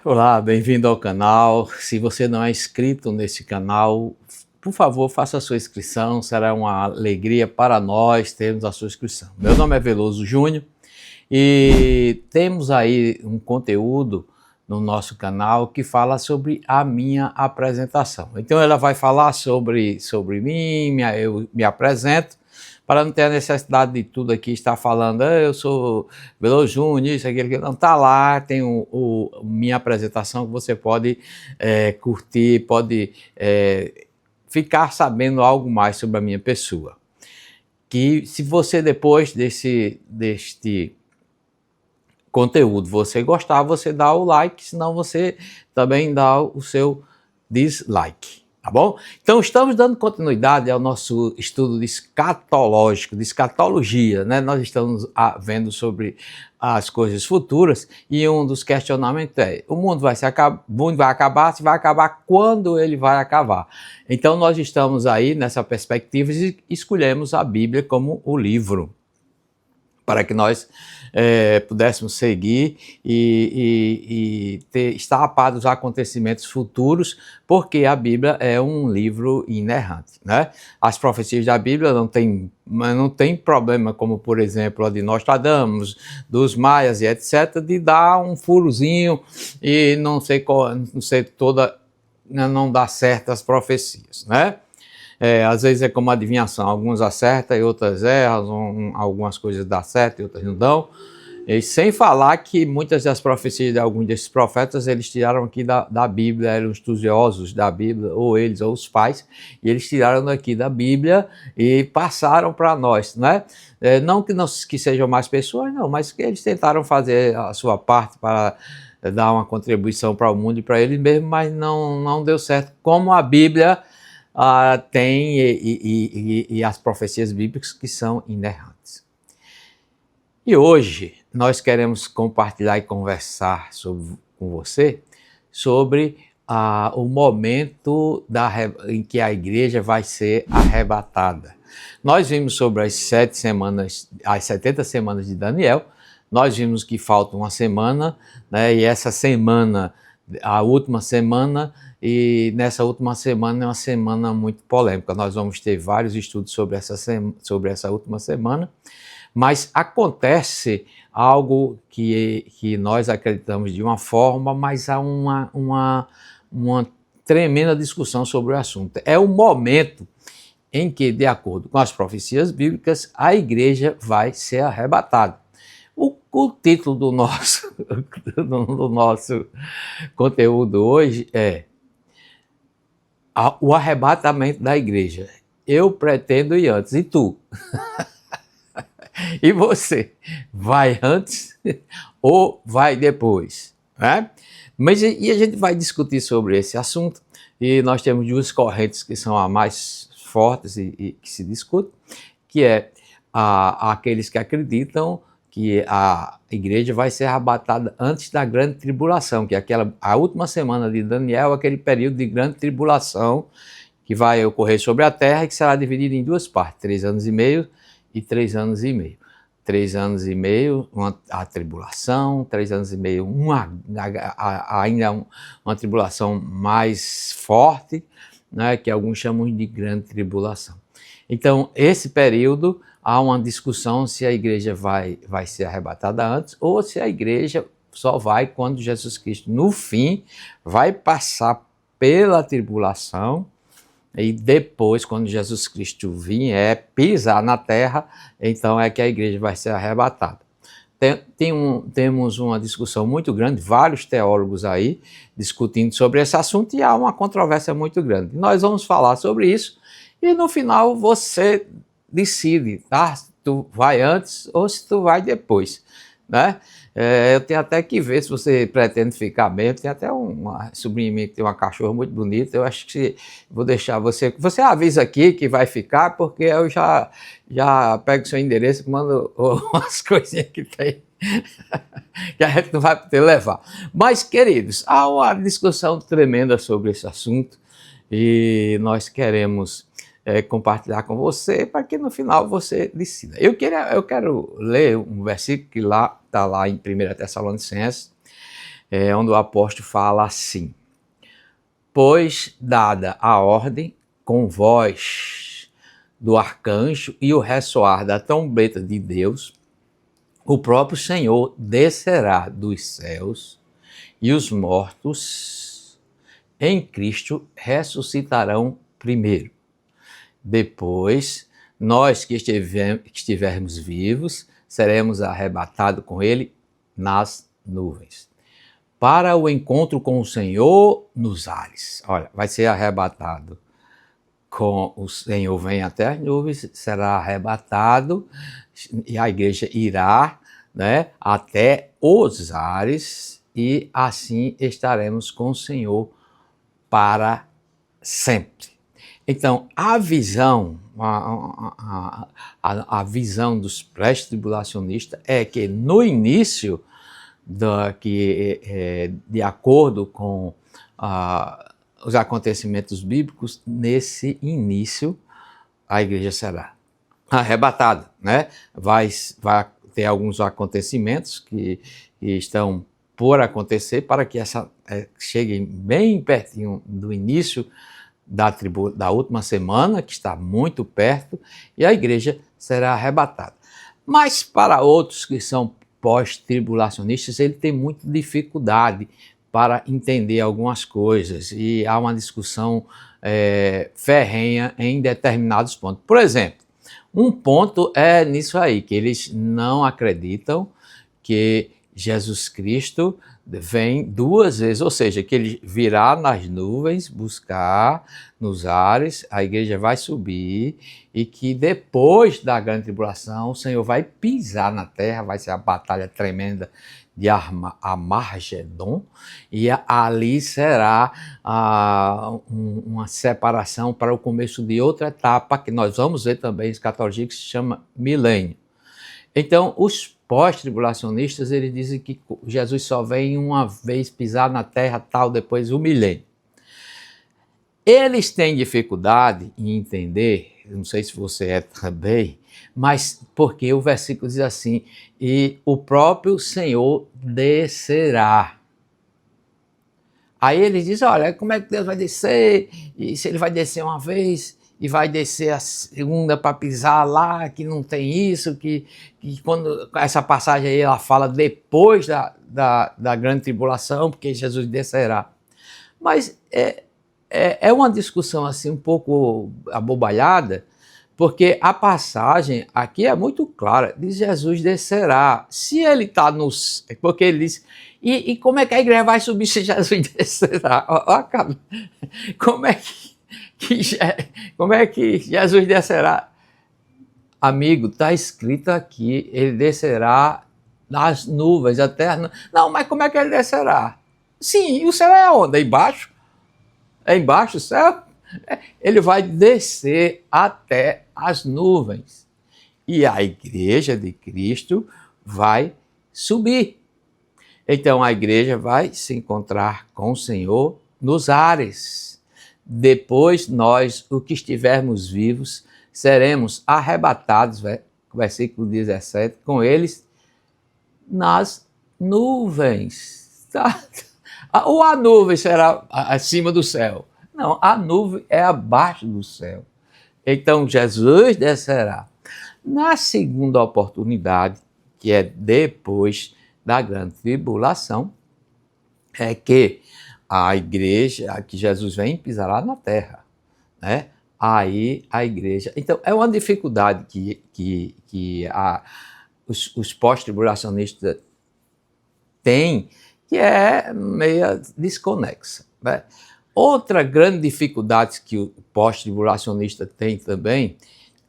Olá, bem-vindo ao canal. Se você não é inscrito nesse canal, por favor, faça a sua inscrição. Será uma alegria para nós termos a sua inscrição. Meu nome é Veloso Júnior e temos aí um conteúdo no nosso canal que fala sobre a minha apresentação. Então ela vai falar sobre mim, eu me apresento, para não ter a necessidade de tudo aqui estar falando, eu sou Veloso Júnior, isso, aquilo, não, está lá, tem minha apresentação que você pode curtir, pode ficar sabendo algo mais sobre a minha pessoa. Que se você depois deste conteúdo você gostar, você dá o like, senão você também dá o seu dislike. Tá bom? Então estamos dando continuidade ao nosso estudo de escatológico, de escatologia, né? Nós estamos vendo sobre as coisas futuras e um dos questionamentos é: o mundo vai acabar, se vai acabar, quando ele vai acabar? Então nós estamos aí nessa perspectiva e escolhemos a Bíblia como o livro para que nós pudéssemos seguir e estar a par dos acontecimentos futuros, porque a Bíblia é um livro inerrante, né? As profecias da Bíblia não tem problema, como por exemplo a de Nostradamus, dos maias e etc., de dar um furozinho e não dar certas profecias, né? Às vezes é como adivinhação, alguns acertam e outras erram, algumas coisas dão certo e outras não dão. E sem falar que muitas das profecias de alguns desses profetas, eles tiraram aqui da Bíblia, eram estudiosos da Bíblia, ou eles, ou os pais, e eles tiraram daqui da Bíblia e passaram para nós, né? Não que sejam mais pessoas, não, mas que eles tentaram fazer a sua parte para dar uma contribuição para o mundo e para eles mesmos, mas não deu certo, como a Bíblia tem e as profecias bíblicas que são inerrantes. E hoje nós queremos compartilhar e conversar com você sobre o momento em que a igreja vai ser arrebatada. Nós vimos sobre as 70 semanas de Daniel, nós vimos que falta uma semana, né, e essa semana, a última semana, e nessa última semana é uma semana muito polêmica. Nós vamos ter vários estudos sobre essa última semana, mas acontece algo que nós acreditamos de uma forma, mas há uma tremenda discussão sobre o assunto. É o momento em que, de acordo com as profecias bíblicas, a igreja vai ser arrebatada. O título do nosso conteúdo hoje é o arrebatamento da igreja. Eu pretendo ir antes, e tu? E você? Vai antes ou vai depois? Né? Mas e a gente vai discutir sobre esse assunto, e nós temos duas correntes que são as mais fortes e que se discutem, que é aqueles que acreditam que a igreja vai ser arrebatada antes da grande tribulação, que é a última semana de Daniel, aquele período de grande tribulação que vai ocorrer sobre a terra e que será dividido em duas partes, 3 anos e meio e 3 anos e meio. 3 anos e meio, a tribulação, 3 anos e meio, ainda uma tribulação mais forte, né, que alguns chamam de grande tribulação. Então, esse período, há uma discussão se a igreja vai ser arrebatada antes ou se a igreja só vai quando Jesus Cristo, no fim, vai passar pela tribulação e depois, quando Jesus Cristo vier pisar na terra, então é que a igreja vai ser arrebatada. Temos uma discussão muito grande, vários teólogos aí discutindo sobre esse assunto e há uma controvérsia muito grande. Nós vamos falar sobre isso e no final você decide, tá? Se tu vai antes ou se tu vai depois, né? Eu tenho até que ver se você pretende ficar mesmo. Tem até uma sobrinha minha que tem uma cachorra muito bonita. Eu acho que vou deixar você avisa aqui que vai ficar, porque eu já pego seu endereço e mando umas coisinhas que tem que a gente não vai poder levar. Mas, queridos, há uma discussão tremenda sobre esse assunto e nós queremos compartilhar com você para que no final você decida. Eu quero ler um versículo que está lá em 1 Tessalonicenses, onde o apóstolo fala assim: pois dada a ordem, com voz do arcanjo e o ressoar da trombeta de Deus, o próprio Senhor descerá dos céus e os mortos em Cristo ressuscitarão primeiro. Depois, nós que estivermos vivos, seremos arrebatados com ele nas nuvens, para o encontro com o Senhor nos ares. Olha, vai ser arrebatado com o Senhor, vem até as nuvens, será arrebatado e a igreja irá, né, até os ares e assim estaremos com o Senhor para sempre. Então, a visão, a visão dos pré-tribulacionistas é que no início, de acordo com os acontecimentos bíblicos, nesse início a igreja será arrebatada, né? Vai ter alguns acontecimentos que estão por acontecer para que cheguem bem pertinho do início da última semana, que está muito perto, e a igreja será arrebatada. Mas para outros que são pós-tribulacionistas, ele tem muita dificuldade para entender algumas coisas e há uma discussão ferrenha em determinados pontos. Por exemplo, um ponto é nisso aí, que eles não acreditam que Jesus Cristo vem duas vezes, ou seja, que ele virá nas nuvens, buscar nos ares, a igreja vai subir e que depois da grande tribulação o Senhor vai pisar na terra, vai ser a batalha tremenda de Armagedon e ali será uma separação para o começo de outra etapa que nós vamos ver também em escatologia, que se chama milênio. Então, os pós-tribulacionistas, eles dizem que Jesus só vem uma vez pisar na terra, tal, depois o milênio. Eles têm dificuldade em entender, não sei se você é também, mas porque o versículo diz assim, e o próprio Senhor descerá. Aí eles dizem, olha, como é que Deus vai descer? E se ele vai descer uma vez e vai descer a segunda para pisar lá, que não tem isso, que quando essa passagem aí ela fala depois da grande tribulação, porque Jesus descerá. Mas é uma discussão assim um pouco abobalhada, porque a passagem aqui é muito clara, diz Jesus descerá. Se ele está nos... Porque ele diz... E como é que a igreja vai subir se Jesus descerá? Como é que Jesus descerá? Amigo, está escrito aqui, ele descerá nas nuvens, até... Não, mas como é que ele descerá? Sim, o céu é onde? É embaixo? É embaixo o céu? Ele vai descer até as nuvens. E a igreja de Cristo vai subir. Então a igreja vai se encontrar com o Senhor nos ares. Depois nós, o que estivermos vivos, seremos arrebatados, versículo 17, com eles nas nuvens. Tá? Ou a nuvem será acima do céu? Não, a nuvem é abaixo do céu. Então Jesus descerá. Na segunda oportunidade, que é depois da grande tribulação, é que a igreja, que Jesus vem, pisará na terra, né? Aí a igreja... Então, é uma dificuldade que os pós-tribulacionistas têm, que é meio desconexa, né? Outra grande dificuldade que o pós-tribulacionista tem também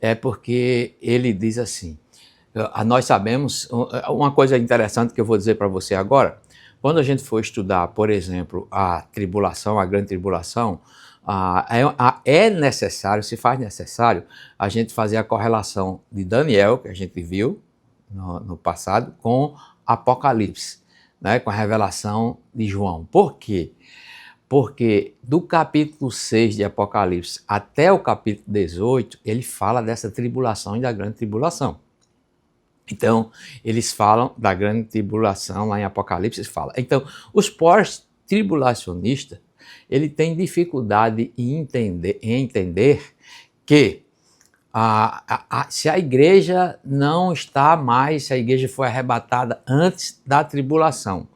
é porque ele diz assim, nós sabemos, uma coisa interessante que eu vou dizer para você agora, quando a gente for estudar, por exemplo, a tribulação, a grande tribulação, é necessário, se faz necessário, a gente fazer a correlação de Daniel, que a gente viu no passado, com Apocalipse, né, com a revelação de João. Por quê? Porque do capítulo 6 de Apocalipse até o capítulo 18, ele fala dessa tribulação e da grande tribulação. Então, eles falam da grande tribulação, lá em Apocalipse fala. Então, os pós-tribulacionistas, ele tem dificuldade em entender que se a igreja não está mais, se a igreja foi arrebatada antes da tribulação,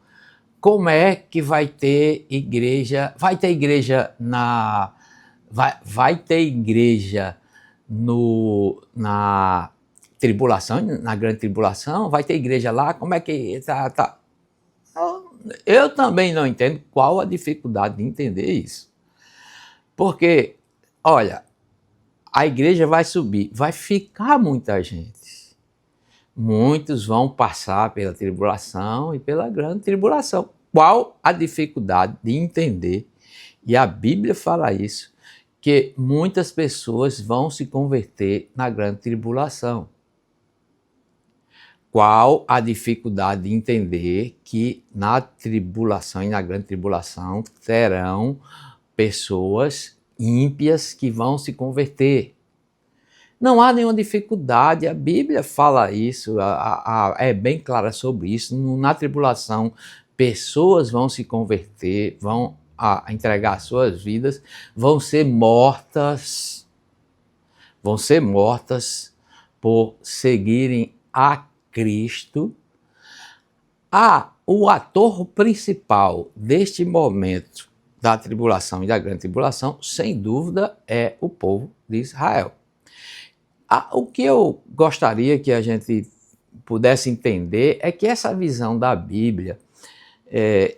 como é que vai ter igreja? Vai ter igreja vai ter igreja na tribulação, na grande tribulação? Vai ter igreja lá? Como é que tá? Eu também não entendo qual a dificuldade de entender isso. Porque, olha, a igreja vai subir, vai ficar muita gente. Muitos vão passar pela tribulação e pela grande tribulação. Qual a dificuldade de entender? E a Bíblia fala isso, que muitas pessoas vão se converter na grande tribulação. Qual a dificuldade de entender que na tribulação e na grande tribulação terão pessoas ímpias que vão se converter? Não há nenhuma dificuldade, a Bíblia fala isso, é bem clara sobre isso. Na tribulação, pessoas vão se converter, vão entregar suas vidas, vão ser mortas por seguirem a Cristo. O ator principal deste momento da tribulação e da grande tribulação, sem dúvida, é o povo de Israel. O que eu gostaria que a gente pudesse entender é que essa visão da Bíblia,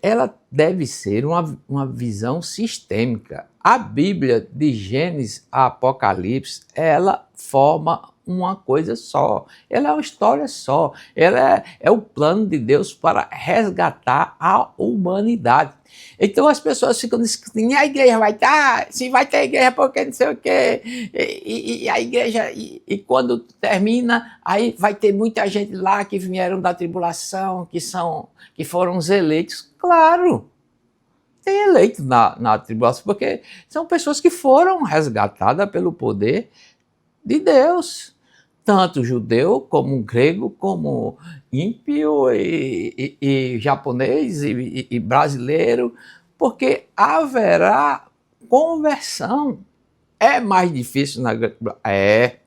ela deve ser uma visão sistêmica. A Bíblia, de Gênesis a Apocalipse, ela forma uma coisa só, ela é uma história só, ela é o plano de Deus para resgatar a humanidade. Então as pessoas ficam discutindo, a igreja vai estar, se vai ter igreja porque não sei o quê, e a igreja, e quando termina, aí vai ter muita gente lá que vieram da tribulação, que foram os eleitos. Claro, tem eleito na tribulação, porque são pessoas que foram resgatadas pelo poder de Deus. Tanto judeu, como grego, como ímpio e japonês e brasileiro, porque haverá conversão. É mais difícil é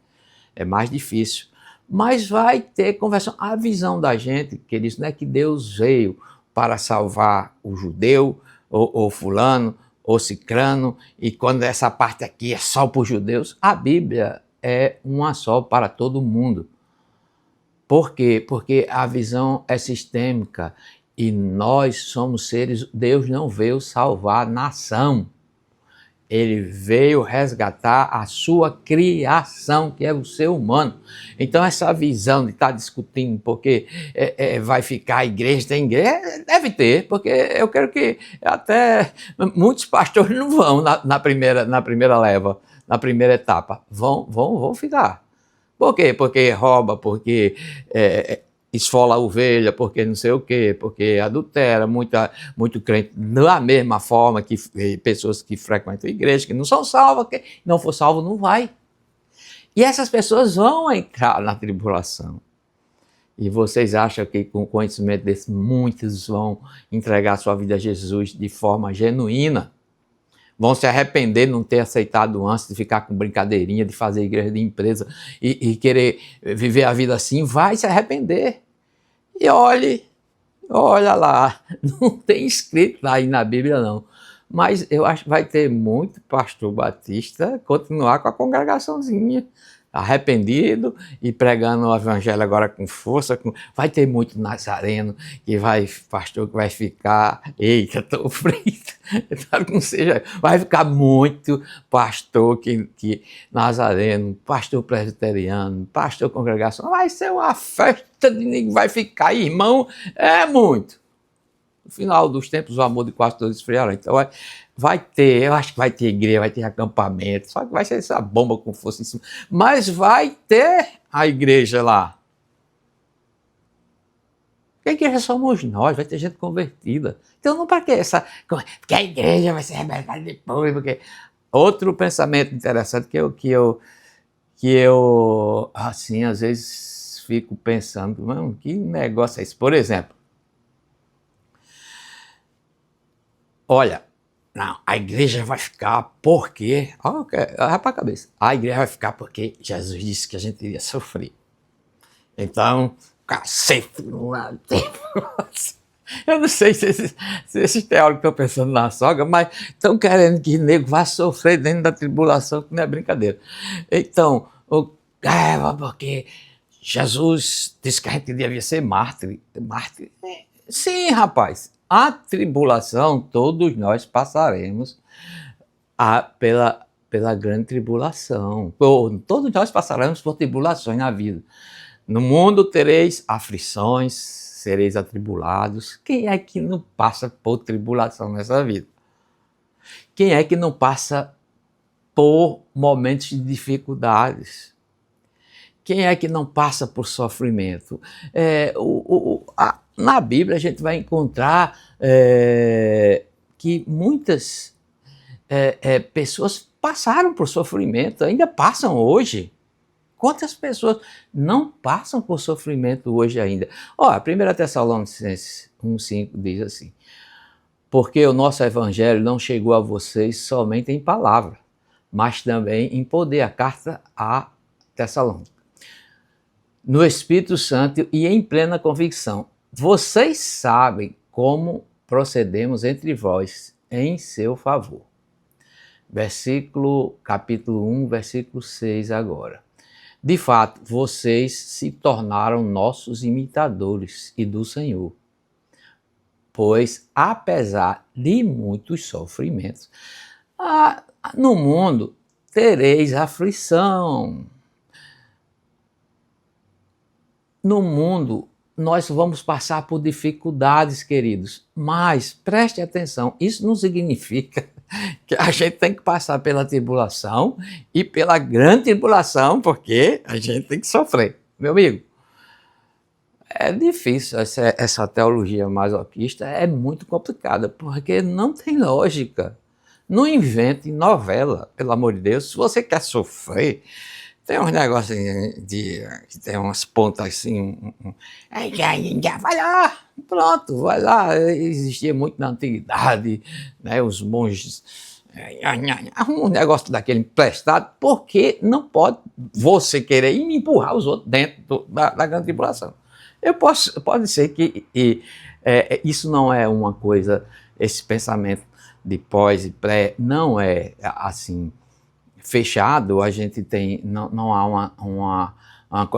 mais difícil, mas vai ter conversão. A visão da gente, que eles não é que Deus veio para salvar o judeu, ou fulano, ou cicrano, e quando essa parte aqui é só para os judeus, a Bíblia é uma só para todo mundo. Por quê? Porque a visão é sistêmica e nós somos seres. Deus não veio salvar a nação. Ele veio resgatar a sua criação, que é o ser humano. Então essa visão de estar discutindo porque vai ficar a igreja, tem igreja, deve ter, porque eu quero que até muitos pastores não vão na primeira leva, na primeira etapa, vão ficar. Por quê? Porque rouba, porque esfola a ovelha, porque não sei o quê, porque adultera, muito crente, da mesma forma que pessoas que frequentam a igreja, que não são salvas, que não for salvo não vai. E essas pessoas vão entrar na tribulação. E vocês acham que com o conhecimento desse, muitos vão entregar sua vida a Jesus de forma genuína? Vão se arrepender de não ter aceitado antes, de ficar com brincadeirinha, de fazer igreja de empresa e querer viver a vida assim, vai se arrepender. E olha lá, não tem escrito aí na Bíblia não, mas eu acho que vai ter muito pastor batista continuar com a congregaçãozinha, arrependido e pregando o evangelho agora com força. Vai ter muito nazareno pastor que vai ficar, eita, tô frito, vai ficar muito pastor que nazareno, pastor presbiteriano, pastor congregacional, vai ser uma festa de ninguém, vai ficar, irmão, é muito. No final dos tempos, o amor de quase todos esfriará. Então, vai ter, eu acho que vai ter igreja, vai ter acampamento, só que vai ser essa bomba com força em cima. Mas vai ter a igreja lá. Porque a igreja somos nós, vai ter gente convertida. Então, não para que porque a igreja vai ser arrebentada depois, porque... Outro pensamento interessante que eu assim, às vezes fico pensando, mano, que negócio é esse? Por exemplo, olha, não, a igreja vai ficar porque, vai para a cabeça, a igreja vai ficar porque Jesus disse que a gente iria sofrer. Então, cacete, não há tempo. Eu não sei se esses teólogos estão pensando na sogra, mas estão querendo que o nego vá sofrer dentro da tribulação, que não é brincadeira. Então, porque Jesus disse que a gente devia ser mártir. Mártir? Sim, rapaz. A tribulação, todos nós passaremos pela grande tribulação. Todos nós passaremos por tribulações na vida. No mundo tereis aflições, sereis atribulados. Quem é que não passa por tribulação nessa vida? Quem é que não passa por momentos de dificuldades? Quem é que não passa por sofrimento? Na Bíblia a gente vai encontrar que muitas pessoas passaram por sofrimento, ainda passam hoje. Quantas pessoas não passam por sofrimento hoje ainda? A 1 Tessalonicenses 1,5 diz assim: porque o nosso evangelho não chegou a vocês somente em palavra, mas também em poder, a carta a Tessalônica, no Espírito Santo e em plena convicção. Vocês sabem como procedemos entre vós em seu favor. Capítulo 1, versículo 6 agora. De fato, vocês se tornaram nossos imitadores e do Senhor, pois, apesar de muitos sofrimentos, no mundo tereis aflição. No mundo nós vamos passar por dificuldades, queridos, mas preste atenção, isso não significa que a gente tem que passar pela tribulação e pela grande tribulação, porque a gente tem que sofrer. Meu amigo, é difícil, essa teologia masoquista é muito complicada, porque não tem lógica. Não invente novela, pelo amor de Deus. Se você quer sofrer, tem uns negócios que tem umas pontas assim, vai lá, pronto, vai lá. Existia muito na antiguidade, né, os monges, um negócio daquele emprestado, porque não pode você querer me empurrar os outros dentro da grande tribulação. Pode ser que isso não é uma coisa, esse pensamento de pós e pré, não é assim fechado, a gente tem, não há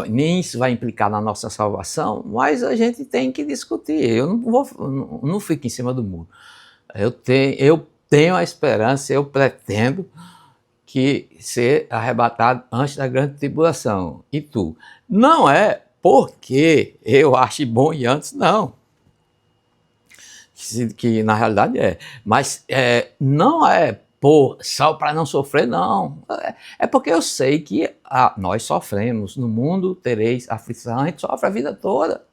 nem isso vai implicar na nossa salvação, mas a gente tem que discutir. Eu não fico em cima do muro. Eu tenho a esperança, eu pretendo que ser arrebatado antes da grande tribulação. E tu? Não é porque eu acho bom e antes, não. Que na realidade é. Mas não é só para não sofrer, não. É porque eu sei que nós sofremos. No mundo tereis aflição, a gente sofre a vida toda.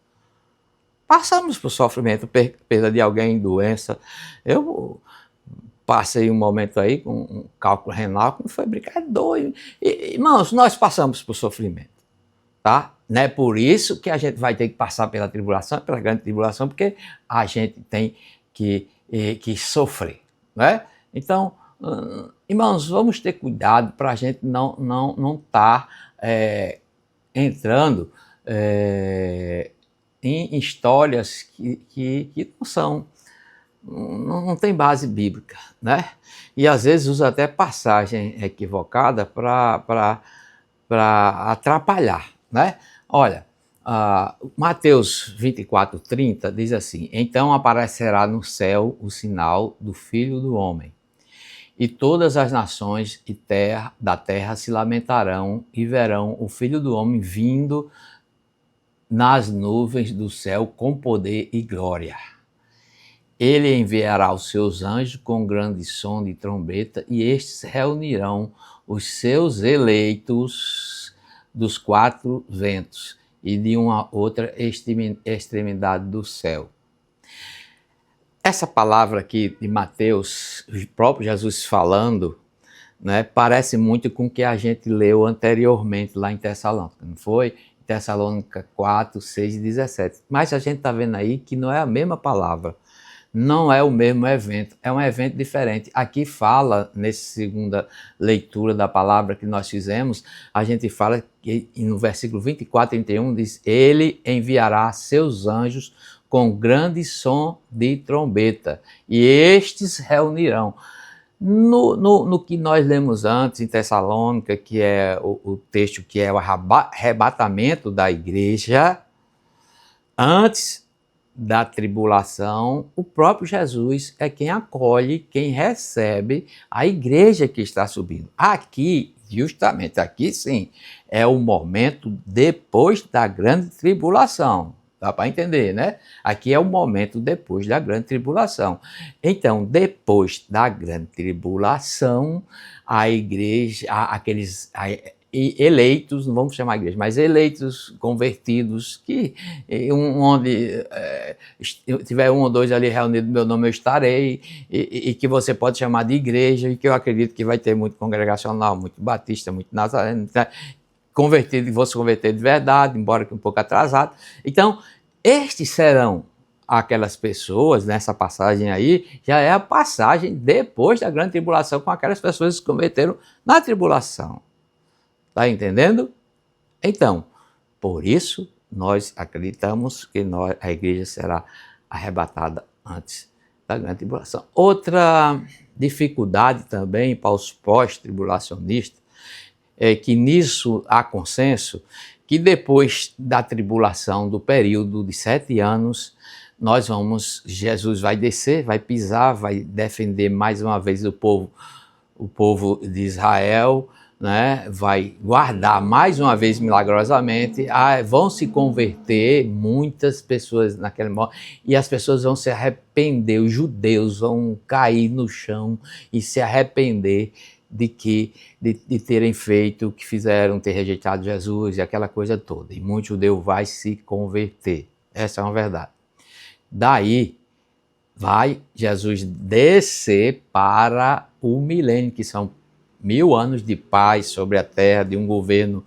Passamos por sofrimento, perda de alguém, doença. Eu passei um momento aí com um cálculo renal que não foi brincadeira, é doido. Irmãos, nós passamos por sofrimento, tá? Não é por isso que a gente vai ter que passar pela tribulação, pela grande tribulação, porque a gente tem que sofrer, né? Então, irmãos, vamos ter cuidado para a gente não estar entrando em histórias que não tem base bíblica, né? E às vezes usa até passagem equivocada para atrapalhar, né? Olha, Mateus 24:30 diz assim: então aparecerá no céu o sinal do Filho do Homem, e todas as nações da terra se lamentarão e verão o Filho do Homem vindo nas nuvens do céu com poder e glória. Ele enviará os seus anjos com grande som de trombeta, e estes reunirão os seus eleitos dos quatro ventos e de uma outra extremidade do céu. Essa palavra aqui de Mateus, o próprio Jesus falando, né, parece muito com o que a gente leu anteriormente lá em Tessalônica, não foi? Em Tessalônica 4, 6 e 17. Mas a gente está vendo aí que não é a mesma palavra. Não é o mesmo evento, é um evento diferente. Aqui fala, nessa segunda leitura da palavra que nós fizemos, a gente fala que no versículo 24 e 31 diz: Ele enviará seus anjos com grande som de trombeta, e estes reunirão. No que nós lemos antes em Tessalônica, que é o texto que é o arrebatamento da igreja, antes da tribulação, o próprio Jesus é quem acolhe, quem recebe a igreja que está subindo. Aqui, justamente aqui sim, é o momento depois da grande tribulação. Dá para entender, né? Aqui é o momento depois da grande tribulação. Então, depois da grande tribulação, a igreja, eleitos, não vamos chamar igreja, mas eleitos, convertidos, que onde tiver um ou dois ali reunidos no meu nome, eu estarei, e que você pode chamar de igreja, e que eu acredito que vai ter muito congregacional, muito batista, muito nazareno, convertido, e vou se converter de verdade, embora que um pouco atrasado. Então, estes serão aquelas pessoas, nessa passagem aí, já é a passagem depois da grande tribulação, com aquelas pessoas que se converteram na tribulação. Está entendendo? Então, por isso, nós acreditamos que a igreja será arrebatada antes da grande tribulação. Outra dificuldade também para os pós-tribulacionistas é que nisso há consenso que depois da tribulação, do período de 7 anos, Jesus vai descer, vai pisar, vai defender mais uma vez o povo de Israel, né? Vai guardar mais uma vez milagrosamente, vão se converter muitas pessoas naquele momento, e as pessoas vão se arrepender, os judeus vão cair no chão e se arrepender de terem feito o que fizeram, ter rejeitado Jesus e aquela coisa toda. E muito judeu vai se converter. Essa é uma verdade. Daí vai Jesus descer para o milênio, que são 1000 anos de paz sobre a terra, de um governo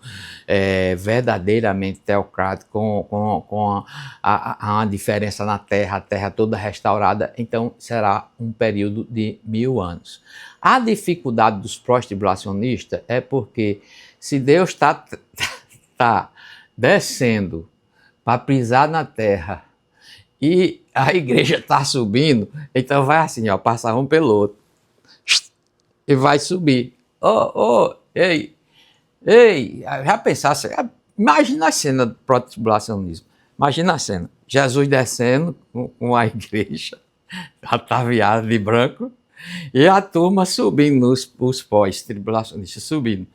verdadeiramente teocrático, com a diferença na terra, a terra toda restaurada. Então será um período de 1000 anos. A dificuldade dos pós-tribulacionistas é porque se Deus está descendo para pisar na terra e a igreja está subindo, então vai assim, ó, passar um pelo outro e vai subir. Ei, já pensasse, imagina a cena do pró-tribulacionismo, imagina a cena, Jesus descendo com a igreja ataviada de branco, e a turma subindo, os pós-tribulacionistas subindo.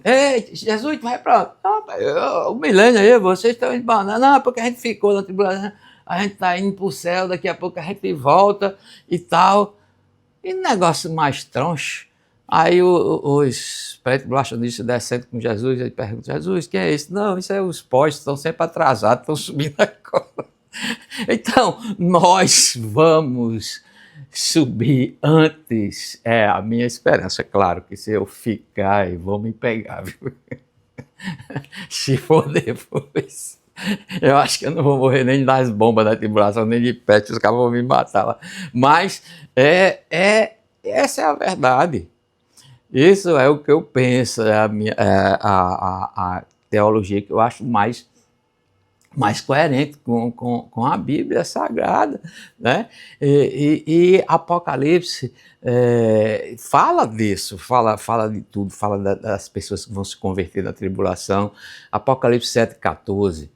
Ei, Jesus, tu vai para o milênio aí, vocês estão indo para não, porque a gente ficou na tribulação, a gente está indo para o céu, daqui a pouco a gente volta e tal. E negócio mais troncho. Aí os pré-tribulacionistas descendo com Jesus, ele pergunta: Jesus, quem é isso? Não, isso é os pós, estão sempre atrasados, estão subindo agora. Então, nós vamos subir antes, é a minha esperança. Claro que se eu ficar, vão me pegar, viu? Se for depois, eu acho que eu não vou morrer nem das bombas da tribulação, nem de peste, os caras vão me matar lá. Mas essa é a verdade. Isso é o que eu penso, é a teologia que eu acho mais coerente com a Bíblia Sagrada, né? E Apocalipse fala disso, fala de tudo, fala das pessoas que vão se converter na tribulação. Apocalipse 7,14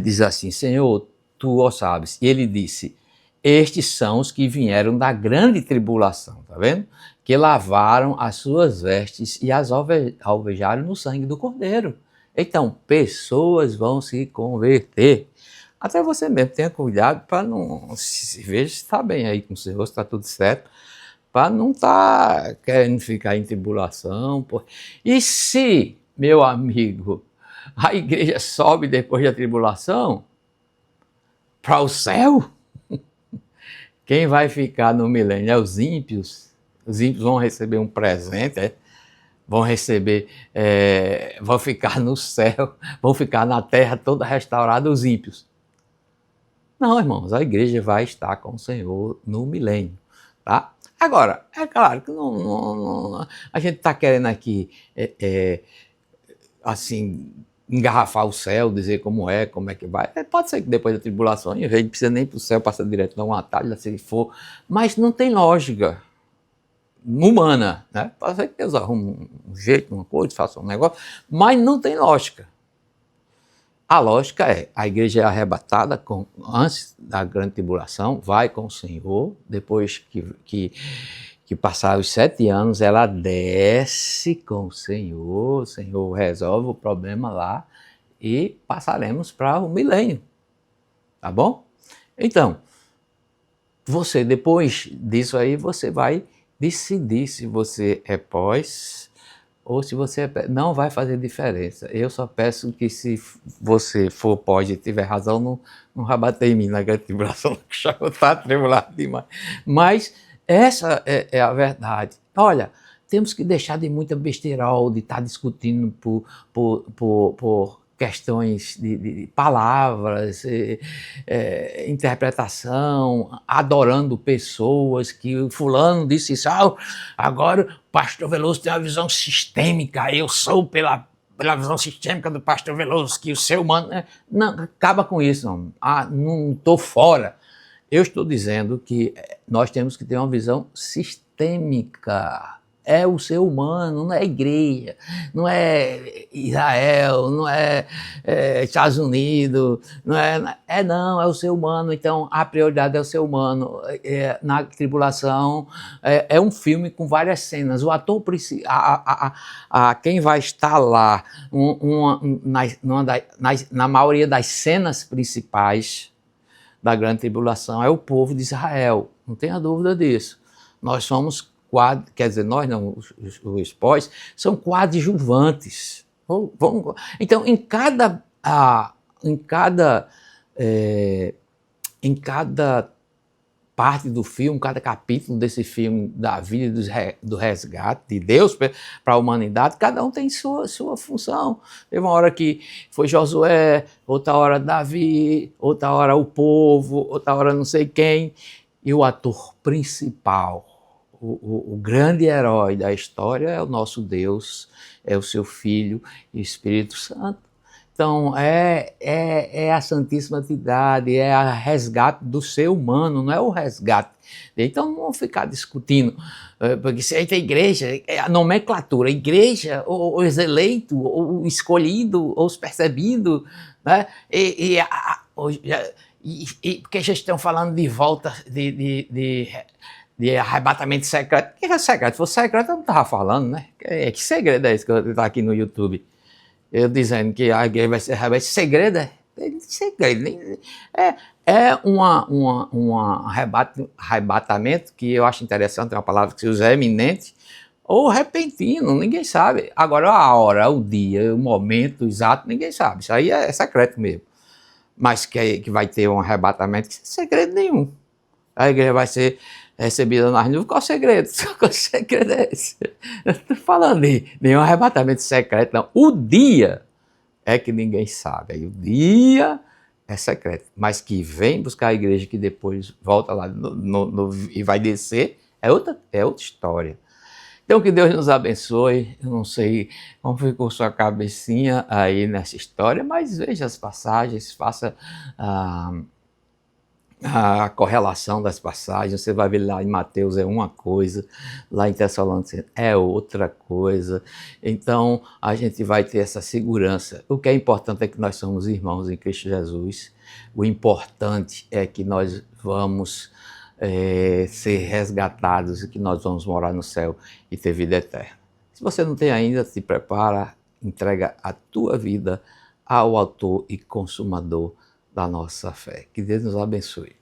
diz assim: Senhor, tu o sabes. E ele disse: estes são os que vieram da grande tribulação, tá vendo? Que lavaram as suas vestes e as alvejaram no sangue do Cordeiro. Então, pessoas vão se converter. Até você mesmo tenha cuidado para não se veja se está bem aí com o Senhor, se está tudo certo, para não estar querendo ficar em tribulação. E se, meu amigo, a igreja sobe depois da tribulação para o céu, quem vai ficar no milênio é os ímpios. Os ímpios vão receber um presente, vão receber, vão ficar no céu, vão ficar na terra toda restaurada os ímpios. Não, irmãos, a igreja vai estar com o Senhor no milênio, tá? Agora, é claro que a gente está querendo aqui, assim, engarrafar o céu, dizer como é que vai. Pode ser que depois da tribulação, a gente não precisa nem para o céu, passa direto, não um atalho, se for, mas não tem lógica humana, né? Pode ser que Deus arrume um jeito, uma coisa, faça um negócio, mas não tem lógica. A lógica é, a igreja é arrebatada antes da grande tribulação, vai com o Senhor, depois que passar os 7 anos, ela desce com o Senhor resolve o problema lá e passaremos para o milênio, tá bom? Então, você, depois disso aí, você vai decidir se você é pós ou se você é pré. Não vai fazer diferença. Eu só peço que, se você for pós e tiver razão, não vai bater em mim na grande tribulação, que já está atribulado demais. Mas essa é a verdade. Olha, temos que deixar de muita besteirol, de estar discutindo por questões de palavras, interpretação, adorando pessoas, que fulano disse isso, agora o pastor Veloso tem uma visão sistêmica, eu sou pela visão sistêmica do pastor Veloso, que o ser humano... Não, acaba com isso, não estou fora. Eu estou dizendo que nós temos que ter uma visão sistêmica. É o ser humano, não é a igreja, não é Israel, não é Estados Unidos, não é o ser humano. Então a prioridade é o ser humano. Na tribulação é um filme com várias cenas. O ator quem vai estar lá na maioria das cenas principais da grande tribulação é o povo de Israel, não tenha dúvida disso. Nós somos quer dizer, nós não, os pós, são coadjuvantes. Então, em cada parte do filme, cada capítulo desse filme da vida do resgate de Deus para a humanidade, cada um tem sua função. Teve uma hora que foi Josué, outra hora Davi, outra hora o povo, outra hora não sei quem, e o ator principal, o grande herói da história é o nosso Deus, é o seu Filho e o Espírito Santo. Então, é a Santíssima Trindade, é a resgate do ser humano, não é o resgate. Então, não vamos ficar discutindo, porque se aí tem igreja, a nomenclatura, igreja, os eleitos, ou escolhido, ou os percebidos, né? Porque já estão falando de volta de arrebatamento secreto. O que é secreto? Se fosse secreto, eu não estava falando, né? Que segredo é esse que está aqui no YouTube? Eu dizendo que a igreja vai ser arrebatada. Segredo é? Segredo. É um arrebatamento que eu acho interessante, é uma palavra que se usa, eminente, ou repentino, ninguém sabe. Agora, a hora, o dia, o momento exato, ninguém sabe. Isso aí é secreto mesmo. Mas que vai ter um arrebatamento, que não é segredo nenhum. A igreja vai ser recebida nas nuvens. Qual o segredo? Qual o segredo é esse? Eu não estou falando de nenhum arrebatamento secreto, não. O dia é que ninguém sabe. Aí o dia é secreto. Mas que vem buscar a igreja, que depois volta lá e vai descer, é outra história. Então, que Deus nos abençoe. Eu não sei como ficou sua cabecinha aí nessa história, mas veja as passagens, faça a correlação das passagens. Você vai ver lá em Mateus é uma coisa, lá em Tessalonicenses é outra coisa. Então, a gente vai ter essa segurança. O que é importante é que nós somos irmãos em Cristo Jesus. O importante é que nós vamos ser resgatados e que nós vamos morar no céu e ter vida eterna. Se você não tem ainda, se prepara, entrega a tua vida ao autor e consumador da nossa fé. Que Deus nos abençoe.